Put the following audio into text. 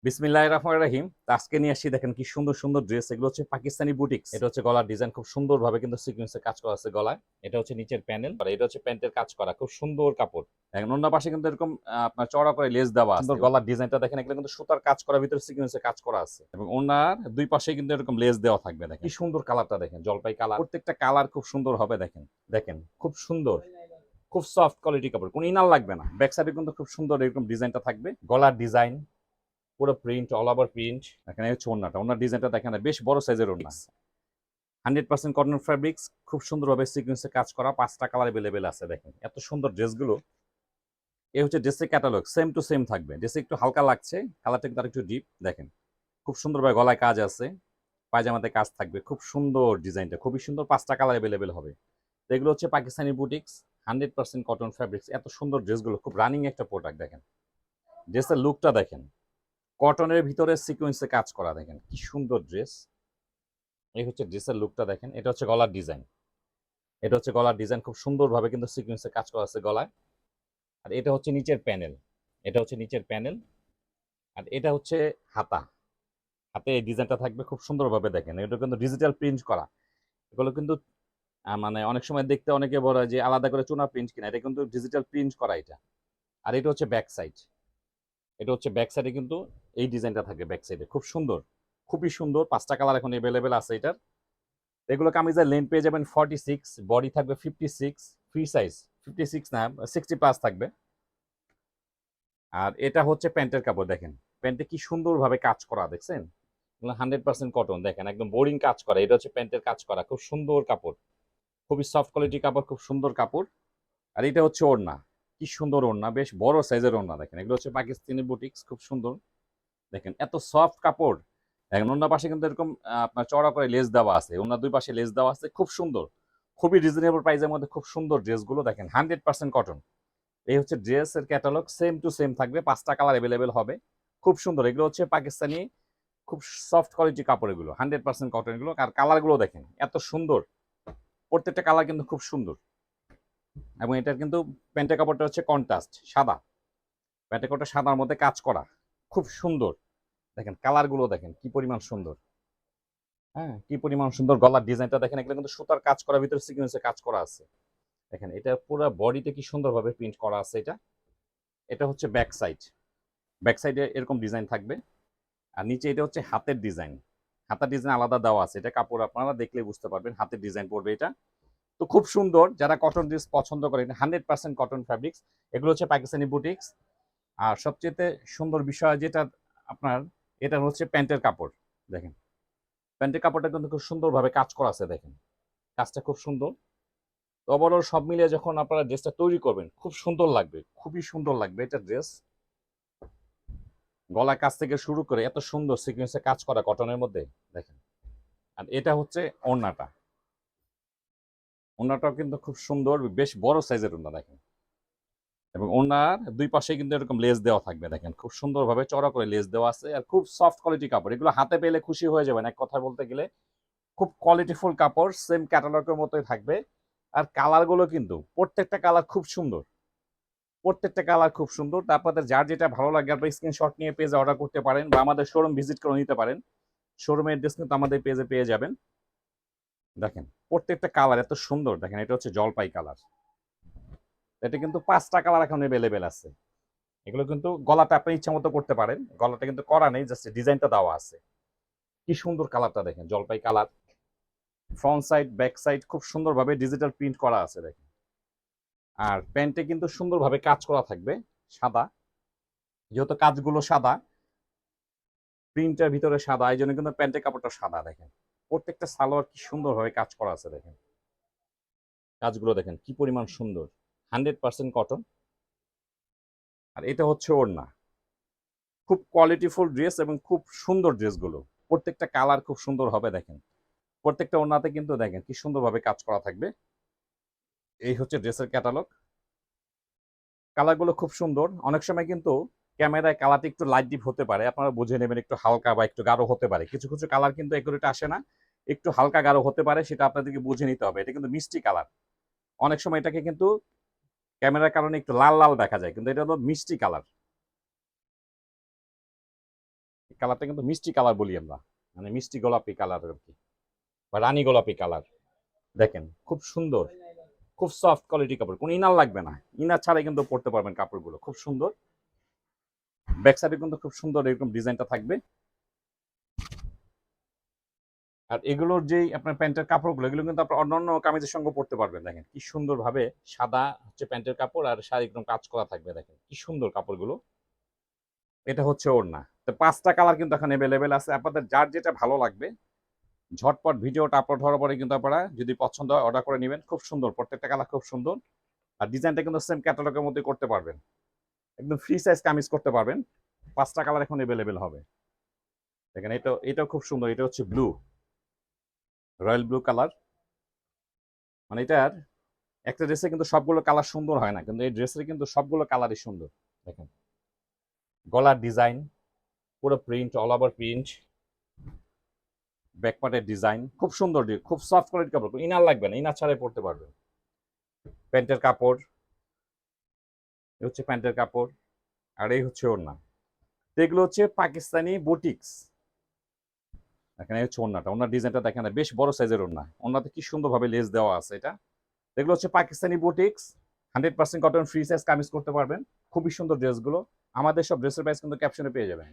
বিসমিল্লাহির রহমানির রহিম। তো আজকে নিয়ে আসছি, দেখেন কি সুন্দর সুন্দর ড্রেস। এগুলো হচ্ছে পাকিস্তানি বুটিক্স। এটা হচ্ছে গলার ডিজাইন, খুব সুন্দর ভাবে কিন্তু সিকোয়েন্সে কাজ করা আছে গলায়। এটা হচ্ছে নিচের প্যানেল, আর এটা হচ্ছে প্যান্টের কাজ করা, খুব সুন্দর কাপড়। দেখেন অন্য পাশে কিন্তু এরকম আপনার চড়া করে লেস দেওয়া আছে। সুন্দর গলার ডিজাইনটা দেখেন, এগুলো কিন্তু সুতার কাজ করা, ভিতরে সিকোয়েন্সে কাজ করা আছে, এবং ওনার দুই পাশে কিন্তু এরকম লেস দেওয়া থাকবে। দেখেন কি সুন্দর কালারটা, দেখেন জলপাই কালার। প্রত্যেকটা কালার খুব সুন্দর হবে। দেখেন দেখেন খুব সুন্দর, খুব সফট কোয়ালিটি কাপড়, কোনো ইনার লাগবে না। ব্যাক সাইডে কিন্তু খুব সুন্দর এরকম ডিজাইনটা থাকবে, গলার ডিজাইন পুরো প্রিন্ট, অল ওভার প্রিন্ট। এখানে হচ্ছে ওড়নাটা, ওনার ডিজাইনটা দেখেন, বেশ বড় সাইজের ওড়না। 100% কটন ফ্যাব্রিক্স, খুব সুন্দরভাবে সিকোয়েন্সে কাজ করা, 5টা কালার अवेलेबल আছে। দেখেন এত সুন্দর ড্রেসগুলো। এই হচ্ছে ড্রেসের ক্যাটালগ, সেম টু সেম থাকবে। ড্রেসে একটু হালকা লাগছে, কালারটা কিন্তু আরেকটু ডিপ। দেখেন খুব সুন্দরভাবে গলায় কাজ আছে, পায়জামাতে কাজ থাকবে, খুব সুন্দর ডিজাইনটা, খুবই সুন্দর। 5টা কালার अवेलेबल হবে। তো এগুলো হচ্ছে পাকিস্তানি বুটিক্স, 100% কটন ফ্যাব্রিক্স। এত সুন্দর ড্রেসগুলো, খুব রানিং একটা প্রোডাক্ট। দেখেন ড্রেসের লুকটা দেখেন, কটনের ভিতরে সিকোয়েন্সে কাজ করা। দেখেন কি সুন্দর ড্রেস। এই হচ্ছে ড্রেসের লুকটা দেখেন। এটা হচ্ছে গলার ডিজাইন, এটা হচ্ছে গলার ডিজাইন, খুব সুন্দরভাবে কিন্তু সিকোয়েন্সে কাজ করা আছে গলায়। আর এটা হচ্ছে নিচের প্যানেল, এটা হচ্ছে নিচের প্যানেল। আর এটা হচ্ছে হাতা, হাতে এই ডিজাইনটা থাকবে খুব সুন্দরভাবে। দেখেন এটা কিন্তু ডিজিটাল প্রিন্ট করা। এগুলো কিন্তু মানে অনেক সময় দেখতে অনেকে বলে যে আলাদা করে চুনা প্রিন্ট কিনা, এটা কিন্তু ডিজিটাল প্রিন্ট করা এটা। আর এটা হচ্ছে ব্যাক সাইড, এটা হচ্ছে ব্যাক সাইডে কিন্তু এই ডিজাইনটা থাকবে ব্যাক সাইডে, খুব সুন্দর, খুবই সুন্দর। 5টা কালার এখন अवेलेबल আছে এটার। এগুলো কামিজের লেন্থ পেয়ে যাবেন 46, বডি থাকবে 56, ফ্রি সাইজ 56 না 60 প্লাস থাকবে। আর এটা হচ্ছে প্যান্টের কাপড়। দেখেন প্যান্টে কি সুন্দরভাবে কাজ করা, দেখছেন? 100% কটন, দেখেন একদম বোরিং কাজ করা। এটা হচ্ছে প্যান্টের কাজ করা, খুব সুন্দর কাপড়, খুবই সফট কোয়ালিটি কাপড়, খুব সুন্দর কাপড়। আর এটা হচ্ছে ওড়না, কি সুন্দর ওড়না, বেশ বড় সাইজের ওড়না। দেখেন এগুলো হচ্ছে পাকিস্তানি বুটিক্স, খুব সুন্দর। দেখেন এত সফট কাপড়। দেখেন অন্য পাশে কিন্তু এরকম আপনার চড়া করে লেস দেওয়া আছে, অন্য দুই পাশে লেস দেওয়া আছে, খুব সুন্দর। খুবই রিজনেবল প্রাইসের মধ্যে খুব সুন্দর ড্রেসগুলো। দেখেন 100% কটন। এই হচ্ছে ড্রেসের ক্যাটালগ, সেম টু সেম থাকবে, 5টা কালার अवेलेबल হবে। খুব সুন্দর, এগুলো হচ্ছে পাকিস্তানি, খুব সফট কোয়ালিটি কাপড় এগুলো, 100% কটন এগুলো। আর কালারগুলো দেখেন এত সুন্দর, প্রত্যেকটা কালার কিন্তু খুব সুন্দর। এবং এটার কিন্তু প্যান্টের কাপড়টা হচ্ছে কন্ট্রাস্ট সাদা, প্যান্টের কাপড়টা সাদার মধ্যে কাজ করা, খুব সুন্দর। দেখেন কালারগুলো দেখেন কি পরিমাণ সুন্দর, হ্যাঁ কি পরিমাণ সুন্দর। গলার ডিজাইনটা দেখেন, এগুলো কিন্তু সুতার কাজ করা, ভিতরে সিকোয়েন্সে কাজ করা আছে। দেখেন এটা পুরো বডিতে কি সুন্দরভাবে প্রিন্ট করা আছে। এটা এটা হচ্ছে ব্যাক সাইড, ব্যাক সাইডে এরকম ডিজাইন থাকবে। আর নিচে এটা হচ্ছে হাতের ডিজাইন, হাতের ডিজাইন আলাদা দেওয়া আছে। এটা কাপড় আপনারা দেখলে বুঝতে পারবেন, হাতের ডিজাইন পড়বে এটা। তো খুব সুন্দর, যারা কটন ড্রেস পছন্দ করেন, 100% কটন ফ্যাব্রিক্স। এগুলো হচ্ছে পাকিস্তানি বুটিক্স। আর সবচেয়ে সুন্দর বিষয় যেটা আপনার, এটা হচ্ছে প্যান্টের কাপড়। দেখেন প্যান্টের কাপড়টা কিন্তু খুব সুন্দরভাবে কাজ করা আছে। দেখেন কাজটা খুব সুন্দর। তো ওভারঅল সব মিলিয়ে যখন আপনারা ড্রেসটা তৈরি করবেন, খুব সুন্দর লাগবে, খুবই সুন্দর লাগবে এটা ড্রেস। গলার কাছ থেকে শুরু করে এত সুন্দর সিকোয়েন্সে কাজ করা কটনের মধ্যে। দেখেন আর এটা হচ্ছে ওড়নাটা, ওড়নাটাও কিন্তু খুব সুন্দর, বেশ বড় সাইজের ওড়না। দেখেন এবং ওড়নার দুই পাশে কিন্তু এরকম লেস দেওয়া থাকবে। দেখেন খুব সুন্দরভাবে চড়া করে লেস দেওয়া আছে। আর খুব সফট কোয়ালিটি কাপড়, এগুলো হাতে পেলে খুশি হয়ে যাবেন এক কথা বলতে গেলে। খুব কোয়ালিটিফুল কাপড়, সেম ক্যাটালগের মতোই থাকবে। আর কালারগুলো কিন্তু প্রত্যেকটা কালার খুব সুন্দর, প্রত্যেকটা কালার খুব সুন্দর। তা আপনাদের যার যেটা ভালো লাগে আপনার স্ক্রিনশট নিয়ে পেজে অর্ডার করতে পারেন, বা আমাদের শোরুম ভিজিট করে নিতে পারেন। শোরুমের অ্যাড্রেস কিন্তু আমাদের পেজে পেয়ে যাবেন। দেখেন প্রত্যেকটা কালার এত সুন্দর। দেখেন এটা হচ্ছে জলপাই কালার, এটা কিন্তু 5টা কালার এখন अवेलेबल আছে। এগুলো কিন্তু গলাটা আপনি ইচ্ছা মতো করতে পারেন, গলাটা কিন্তু করা নেই, জাস্ট ডিজাইনটা দেওয়া আছে। কি সুন্দর কালারটা দেখেন, জলপাই colour. Front side back side খুব সুন্দরভাবে ডিজিটাল প্রিন্ট করা আছে। দেখেন আর প্যান্টে কিন্তু সুন্দরভাবে কাজ করা থাকবে সাদা, যেহেতু কাজগুলো সাদা, প্রিন্টের ভিতরে সাদা, এই জন্য কিন্তু প্যান্টের কাপড়টা সাদা। দেখেন প্রত্যেকটা সালোয়ার কি সুন্দরভাবে কাজ করা আছে। দেখেন কাজগুলো দেখেন কি পরিমাণ সুন্দর, 100% কটন। আর এটা হচ্ছে ওড়না, খুব কোয়ালিটিফুল ড্রেস এবং খুব সুন্দর ড্রেসগুলো। প্রত্যেকটা কালার খুব সুন্দর হবে। দেখেন প্রত্যেকটা ওড়নাতে কিন্তু দেখেন কি সুন্দরভাবে কাজ করা থাকবে। এই হচ্ছে ড্রেসের ক্যাটালগ, কালারগুলো খুব সুন্দর। অনেক সময় কিন্তু ক্যামেরায় কালারটা একটু লাইট ডিপ হতে পারে, আপনারা বুঝে নেবেন, একটু হালকা বা একটু গাঢ় হতে পারে। কিছু কিছু কালার কিন্তু একুরেট আসে না, একটু হালকা গাঢ় হতে পারে, সেটা আপনাদেরকে বুঝে নিতে হবে। এটা কিন্তু মিষ্টি কালার, অনেক সময় এটাকে কিন্তু ক্যামেরার কারণে একটু লাল লাল দেখা যায়, কিন্তু এটা হলো মিষ্টি কালার। কালারটা কিন্তু মিষ্টি কালার বলি আমরা, মানে মিষ্টি গোলাপি কালার আর কি, বা রানী গোলাপি কালার। দেখেন খুব সুন্দর, খুব সফট কোয়ালিটি কাপড়, কোনো ইনার লাগবে না, ইনার ছাড়াই কিন্তু পরতে পারবেন কাপড়গুলো, খুব সুন্দর। ব্যাক সাইডে কিন্তু খুব সুন্দর এরকম ডিজাইনটা থাকবে। আর এগুলোর যেই আপনার প্যান্টের কাপড়গুলো, এগুলো কিন্তু আপনার অন্যান্য কামিজের সঙ্গে পরতে পারবেন। দেখেন কি সুন্দর ভাবে সাদা হচ্ছে প্যান্টের কাপড়, আর শাড়ি একদম কাজ করা থাকবে। দেখেন কি সুন্দর কাপড়গুলো। এটা হচ্ছে ওড়না। তো 5টা কালার কিন্তু এখন অ্যাভেলেবেল আছে, আপনাদের যার যেটা ভালো লাগবে ঝটপট ভিডিওটা আপলোড হওয়ার পরে কিন্তু আপনারা যদি পছন্দ হয় অর্ডার করে নেবেন। খুব সুন্দর, প্রত্যেকটা কালার খুব সুন্দর। আর ডিজাইনটা কিন্তু সেম ক্যাটালগের মধ্যে করতে পারবেন, একদম ফ্রি সাইজ কামিজ করতে পারবেন। 5টা কালার এখন অ্যাভেলেবেল হবে। দেখেন এটাও খুব সুন্দর, এটা হচ্ছে ব্লু, রয়্যাল ব্লু কালার। মানে এটার একটা ড্রেসে কিন্তু সবগুলো কালার সুন্দর হয় না, কিন্তু এই ড্রেসের কিন্তু সবগুলো কালারই সুন্দর। দেখেন গলার ডিজাইন পুরো প্রিন্ট, অল ওভার প্রিন্ট, ব্যাকপার্টের ডিজাইন খুব সুন্দর, খুব সফট কোয়ালিটির কাপড়, ইনার লাগবে না, ইনার ছাড়াই পরতে পারবেন। প্যান্টের কাপড়, এই হচ্ছে প্যান্টের কাপড়, আর এই হচ্ছে ওড়না। তো এগুলো হচ্ছে পাকিস্তানি বুটিক্স। এখানে হচ্ছে ওড়নাটা, ওড়নার ডিজাইনটা দেখেন, বেশ বড় সাইজের ওড়না, ওড়নাতে কি সুন্দরভাবে লেস দেওয়া আছে। এটা এগুলো হচ্ছে Pakistani boutiques, 100% cotton, free size kameez করতে পারবেন। খুবই সুন্দর ড্রেসগুলো। আমাদের সব ড্রেসের প্রাইস কিন্তু ক্যাপশনে পেয়ে যাবেন।